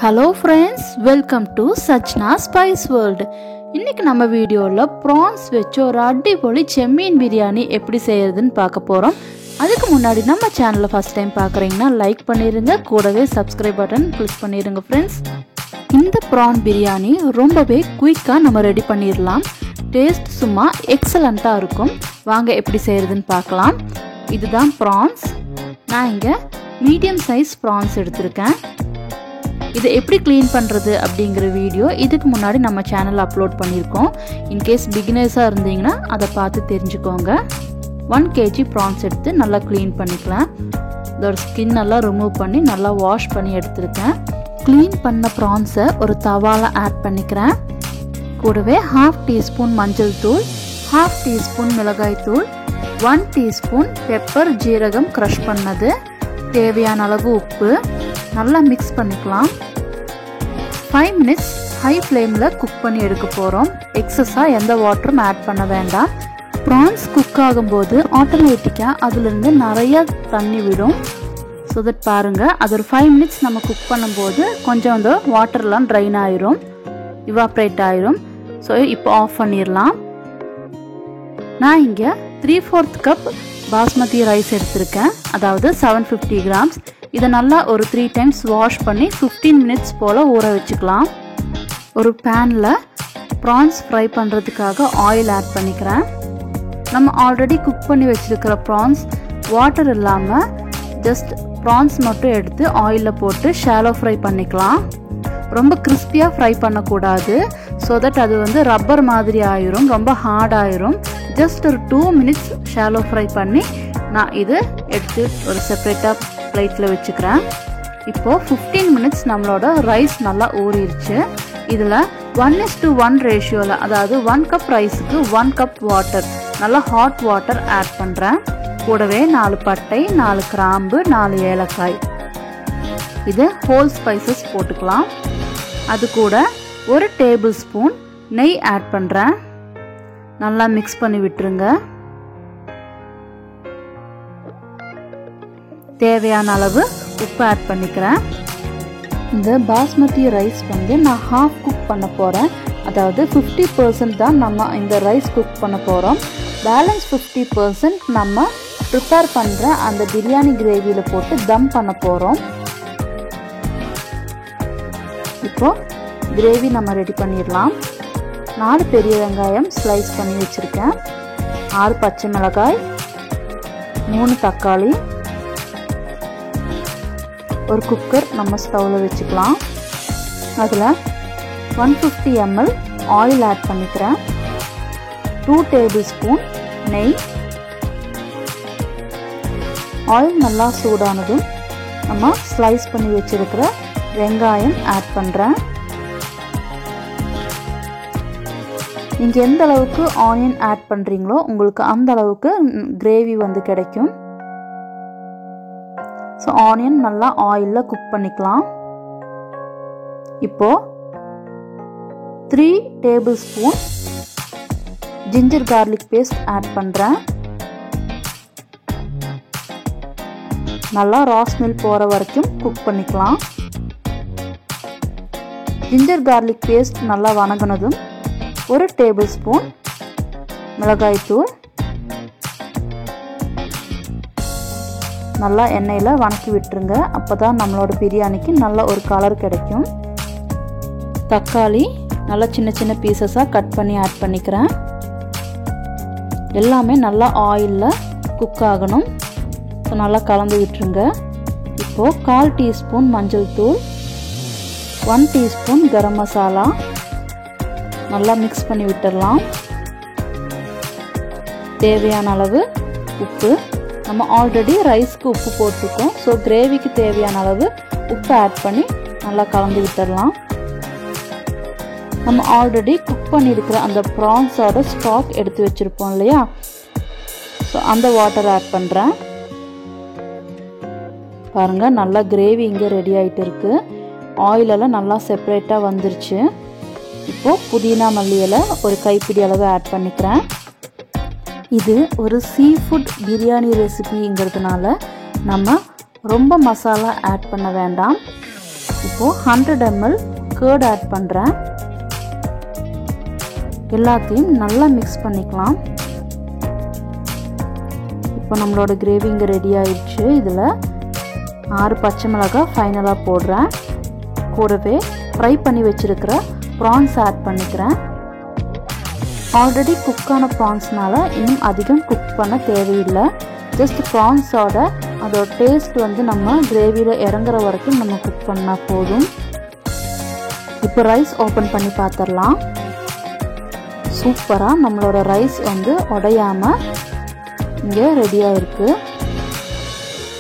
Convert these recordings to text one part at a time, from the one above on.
Hello friends, welcome to Sachna Spice World. இன்னைக்கு நம்ம வீடியோல prawns வெச்சு ஒரு அடிபொலி செம்மீன் பிரியாணி எப்படி செய்யறதுன்னு பார்க்க போறோம். அதுக்கு முன்னாடி நம்ம சேனலை ஃபர்ஸ்ட் டைம் பார்க்கறீங்கன்னா லைக் பண்ணிருங்க, கூடவே subscribe பட்டன் கிளிக் பண்ணிருங்க friends. இந்த prawn பிரியாணி ரொம்பவே குயிக்கா நம்ம ரெடி பண்ணிரலாம். டேஸ்ட் சும்மா எக்ஸலென்ட்டா இருக்கும். வாங்க எப்படி செய்யறதுன்னு பார்க்கலாம். இதுதான் prawns. நான் இங்க மீடியம் சைஸ் prawns எடுத்துர்க்கேன். இதை எப்படி க்ளீன் பண்ணுறது அப்படிங்கிற வீடியோ இதுக்கு முன்னாடி நம்ம சேனலில் அப்லோட் பண்ணியிருக்கோம். இன்கேஸ் பிகினர்ஸாக இருந்தீங்கன்னா அதை பார்த்து தெரிஞ்சுக்கோங்க. 1 kg ப்ரான்ஸ் எடுத்து நல்லா க்ளீன் பண்ணிக்கலாம். இதோட ஸ்கின் எல்லாம் ரிமூவ் பண்ணி நல்லா வாஷ் பண்ணி எடுத்துருக்கேன். க்ளீன் பண்ண ப்ரான்ஸை ஒரு தவாவில் ஆட் பண்ணிக்கிறேன். கூடவே 1/2 டீஸ்பூன் மஞ்சள் தூள், 1/2 டீஸ்பூன் மிளகாய் தூள், 1 டீஸ்பூன் பெப்பர் ஜீரகம் க்ரஷ் பண்ணது, தேவையான அளவு உப்பு, நல்லா மிக்ஸ் பண்ணிக்கலாம். 5 மினிட்ஸ் ஹை ஃப்ளேமில் குக் பண்ணி எடுக்க போகிறோம். எக்ஸஸாக எந்த வாட்டரும் ஆட் பண்ண வேண்டாம். ப்ரான்ஸ் குக் ஆகும்போது ஆட்டோமேட்டிக்காக அதிலிருந்து நிறைய தண்ணி விடும். ஸோ தட் பாருங்கள், அது ஒரு 5 மினிட்ஸ் நம்ம குக் பண்ணும்போது கொஞ்சம் அந்த வாட்டர்லாம் ட்ரைன் ஆயிரும், இவாப்ரேட் ஆயிரும். ஸோ இப்போ ஆஃப் பண்ணிடலாம். நான் இங்கே 3/4 கப் பாஸ்மதி ரைஸ் எடுத்திருக்கேன், அதாவது 750 கிராம்ஸ். இதை நல்லா ஒரு 3 டைம்ஸ் வாஷ் பண்ணி 15 மினிட்ஸ் போல் ஊற வச்சுக்கலாம். ஒரு பேனில் ப்ரான்ஸ் ஃப்ரை பண்ணுறதுக்காக ஆயில் ஆட் பண்ணிக்கிறேன். நம்ம ஆல்ரெடி குக் பண்ணி வச்சுருக்கிற ப்ரான்ஸ் வாட்டர் இல்லாமல் ஜஸ்ட் ப்ரான்ஸ் மட்டும் எடுத்து ஆயிலில் போட்டு ஷாலோ ஃப்ரை பண்ணிக்கலாம். ரொம்ப கிறிஸ்பியாக ஃப்ரை பண்ணக்கூடாது. ஸோ தட் அது வந்து ரப்பர் மாதிரி ஆயிரும், ரொம்ப ஹார்ட் ஆயிரும். ஜஸ்ட் ஒரு 2 மினிட்ஸ் ஷாலோ ஃப்ரை பண்ணி நான் இது எடுத்து ஒரு செப்பரேட்டாக பிளேட்டில் வச்சுக்கிறேன். இப்போது 15 மினிட்ஸ் நம்மளோட ரைஸ் நல்லா ஊறிடுச்சு. இதில் 1:1 ரேஷியோவில், அதாவது 1 கப் ரைஸுக்கு 1 கப் வாட்டர், நல்லா ஹாட் வாட்டர் ஆட் பண்ணுறேன். கூடவே 4 பட்டை, 4 கிராம்பு, 4 ஏலக்காய், இது ஹோல் ஸ்பைசஸ் போட்டுக்கலாம். அது கூட 1 டேபிள் ஸ்பூன் நெய் ஆட் பண்ணுறேன். நல்லா மிக்ஸ் பண்ணி விட்டுருங்க. தேவையான அளவு உப்பு ஆட் பண்ணிக்கிறேன். இந்த பாஸ்மதி ரைஸ் வந்து நான் ஹாஃப் குக் பண்ண போகிறேன், அதாவது 50% தான் நம்ம இந்த ரைஸ் குக் பண்ண போகிறோம். பேலன்ஸ் 50% நம்ம ப்ரிப்பேர் பண்ணுற அந்த பிரியாணி கிரேவியில் போட்டு தம் பண்ண போகிறோம். இப்போ கிரேவி நம்ம ரெடி பண்ணிடலாம். 4 பெரிய வெங்காயம் ஸ்லைஸ் பண்ணி வச்சுருக்கேன், 6 பச்சை மிளகாய், 3 தக்காளி, ஒரு குக்கர் நம்ம ஸ்டவ்வில் வச்சுக்கலாம். அதில் 150 ml ஆயில் ஆட் பண்ணிக்கிறேன். 2 டேபிள் ஸ்பூன் நெய். ஆயில் நல்லா சூடானதும் நம்ம ஸ்லைஸ் பண்ணி வச்சுருக்கிற வெங்காயம் ஆட் பண்ணுறேன். நீங்கள் எந்த அளவுக்கு ஆனியன் ஆட் பண்ணுறீங்களோ உங்களுக்கு அந்த அளவுக்கு கிரேவி வந்து கிடைக்கும். ஸோ ஆனியன் நல்லா ஆயிலில் குக் பண்ணிக்கலாம். இப்போது 3 tablespoon ginger garlic paste add பண்ணுறேன். நல்லா ரா ஸ்மெல் போகிற வரைக்கும் குக் பண்ணிக்கலாம். ஜிஞ்சர் கார்லிக் பேஸ்ட் நல்லா வணங்கினதும் 1 டேபிள் ஸ்பூன் மிளகாய் தூள் நல்லா எண்ணெயில் வணக்கி விட்டுருங்க. அப்போ தான் நம்மளோட பிரியாணிக்கு நல்ல ஒரு கலர் கிடைக்கும். தக்காளி நல்லா சின்ன சின்ன பீசஸாக கட் பண்ணி ஆட் பண்ணிக்கிறேன். எல்லாமே நல்லா ஆயிலில் குக் ஆகணும். ஸோ நல்லா கலந்து விட்டுருங்க. இப்போது 1/4 டீஸ்பூன் மஞ்சள் தூள், 1 டீஸ்பூன் கரம் மசாலா நல்லா மிக்ஸ் பண்ணி விட்டுடலாம். தேவையான அளவு உப்பு. நம்ம ஆல்ரெடி ரைஸ்க்கு உப்பு போட்டிருக்கோம். ஸோ கிரேவிக்கு தேவையான அளவு உப்பு ஆட் பண்ணி நல்லா கலந்து விட்டுடலாம். நம்ம ஆல்ரெடி குக் பண்ணியிருக்கிற அந்த ப்ரான்ஸோட ஸ்டாக் எடுத்து வச்சுருப்போம் இல்லையா, ஸோ அந்த வாட்டர் ஆட் பண்ணுறேன். பாருங்கள், நல்லா கிரேவி இங்கே ரெடி ஆகிட்டு இருக்குது. ஆயிலெல்லாம் நல்லா செப்பரேட்டாக வந்துருச்சு. இப்போது புதினா மல்லி இலை ஒரு கைப்பிடி அளவு ஆட் பண்ணிக்கிறேன். இது ஒரு சீ ஃபுட் பிரியாணி ரெசிபிங்கிறதுனால நம்ம ரொம்ப மசாலா ஆட் பண்ண வேண்டாம். இப்போது 100 ml கர்ட் ஆட் பண்ணுறேன். எல்லாத்தையும் நல்லா மிக்ஸ் பண்ணிக்கலாம். இப்போ நம்மளோட கிரேவி இங்கே ரெடி ஆயிடுச்சு. இதில் 6 பச்சை மிளகாய் ஃபைனலாக போடுறேன். கூடவே ஃப்ரை பண்ணி வச்சுருக்கிற ப்ரான்ஸ் ஆட் பண்ணிக்கிறேன். ஆல்ரெடி குக்கான ப்ரான்ஸ்னால இன்னும் அதிகம் குக் பண்ண தேவையில்லை. ஜஸ்ட் ப்ரான்ஸோட அதோட டேஸ்ட் வந்து நம்ம கிரேவியில் இறங்குற வரைக்கும் நம்ம குக் பண்ணால் போதும். இப்போ ரைஸ் ஓப்பன் பண்ணி பார்த்துடலாம். சூப்பராக நம்மளோட ரைஸ் வந்து உடையாமல் இங்கே ரெடியாக இருக்குது.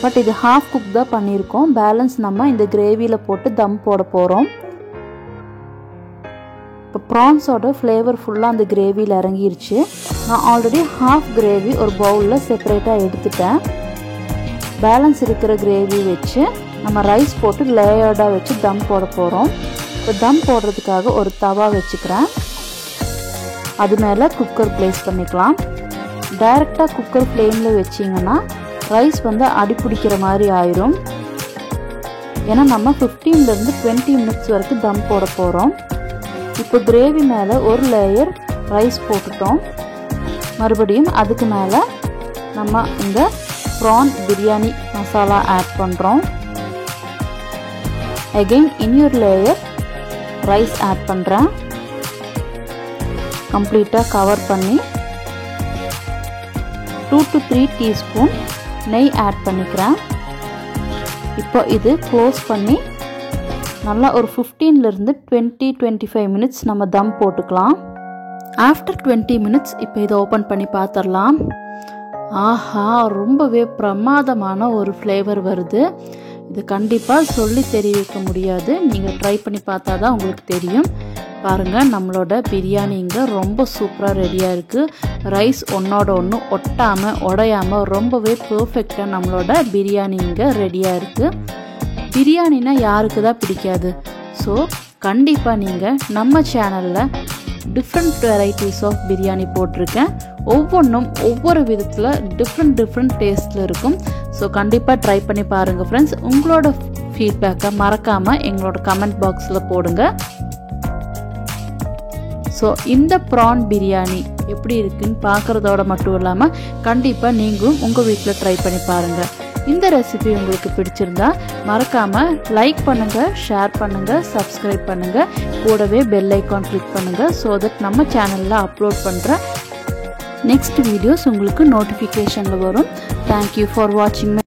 பட் இது ஹாஃப் குக் தான் பண்ணியிருக்கோம். பேலன்ஸ் நம்ம இந்த கிரேவியில் போட்டு தம் போட போகிறோம். இப்போ ப்ரான்ஸோட ஃப்ளேவர் ஃபுல்லாக அந்த கிரேவியில் இறங்கிருச்சு. நான் ஆல்ரெடி ஹாஃப் கிரேவி ஒரு பவுலில் செப்பரேட்டாக எடுத்துட்டேன். பேலன்ஸ் இருக்கிற கிரேவி வச்சு நம்ம ரைஸ் போட்டு லேயர்டாக வச்சு தம் போட போகிறோம். இப்போ தம் போடுறதுக்காக ஒரு தவா வச்சுக்கிறேன். அது மேலே குக்கர் ப்ளேஸ் பண்ணிக்கலாம். டைரெக்டாக குக்கர் ஃப்ளேமில் வச்சிங்கன்னா ரைஸ் வந்து அடிப்பிடிக்கிற மாதிரி ஆயிரும். ஏன்னா நம்ம 15 to 20 minutes வரைக்கும் தம் போட போகிறோம். இப்போ கிரேவி மேலே ஒரு லேயர் ரைஸ் போட்டுட்டோம். மறுபடியும் அதுக்கு மேலே நம்ம இந்த ப்ரான் பிரியாணி மசாலா ஆட் பண்ணுறோம். அகெயின் இன்னொரு லேயர் ரைஸ் ஆட் பண்ணுறேன். கம்ப்ளீட்டாக கவர் பண்ணி 2 to 3 டீஸ்பூன் நெய் ஆட் பண்ணிக்கிறேன். இப்போ இது க்ளோஸ் பண்ணி நல்லா ஒரு 15 to 25 minutes நம்ம தம் போட்டுக்கலாம். ஆஃப்டர் 20 minutes இப்போ இதை ஓப்பன் பண்ணி பார்த்துடலாம். ஆஹா, ரொம்பவே பிரமாதமான ஒரு ஃப்ளேவர் வருது. இது கண்டிப்பாக சொல்லி தெரிவிக்க முடியாது. நீங்கள் ட்ரை பண்ணி பார்த்தா தான் உங்களுக்கு தெரியும். பாருங்கள், நம்மளோட பிரியாணி இங்கே ரொம்ப சூப்பராக ரெடியாக இருக்குது. ரைஸ் ஒன்றோட ஒன்று ஒட்டாமல் உடையாமல் ரொம்பவே பர்ஃபெக்டாக நம்மளோட பிரியாணி இங்கே ரெடியாக இருக்குது. பிரியாணினா யாருக்கு தான் பிடிக்காது? ஸோ கண்டிப்பாக நீங்கள் நம்ம சேனலில் டிஃப்ரெண்ட் வெரைட்டிஸ் ஆஃப் பிரியாணி போட்டிருக்கேன். ஒவ்வொன்றும் ஒவ்வொரு விதத்தில் டிஃப்ரெண்ட் டேஸ்ட்டில் இருக்கும். ஸோ கண்டிப்பாக ட்ரை பண்ணி பாருங்கள் ஃப்ரெண்ட்ஸ். உங்களோட ஃபீட்பேக்கை மறக்காமல் எங்களோட கமெண்ட் பாக்ஸில் போடுங்க. ஸோ இந்த ப்ரான் பிரியாணி எப்படி இருக்குன்னு பார்க்குறதோட மட்டும் இல்லாமல் கண்டிப்பாக நீங்களும் உங்கள் வீட்டில் ட்ரை பண்ணி பாருங்கள். இந்த ரெசிபி உங்களுக்கு பிடிச்சிருந்தா மறக்காமல் லைக் பண்ணுங்கள், ஷேர் பண்ணுங்கள், சப்ஸ்கிரைப் பண்ணுங்கள். கூடவே பெல் ஐக்கான் கிளிக் பண்ணுங்கள். ஸோ தட் நம்ம சேனலில் அப்லோட் பண்ணுற நெக்ஸ்ட் வீடியோஸ் உங்களுக்கு நோட்டிஃபிகேஷனில் வரும். தேங்க்யூ ஃபார் வாட்சிங்.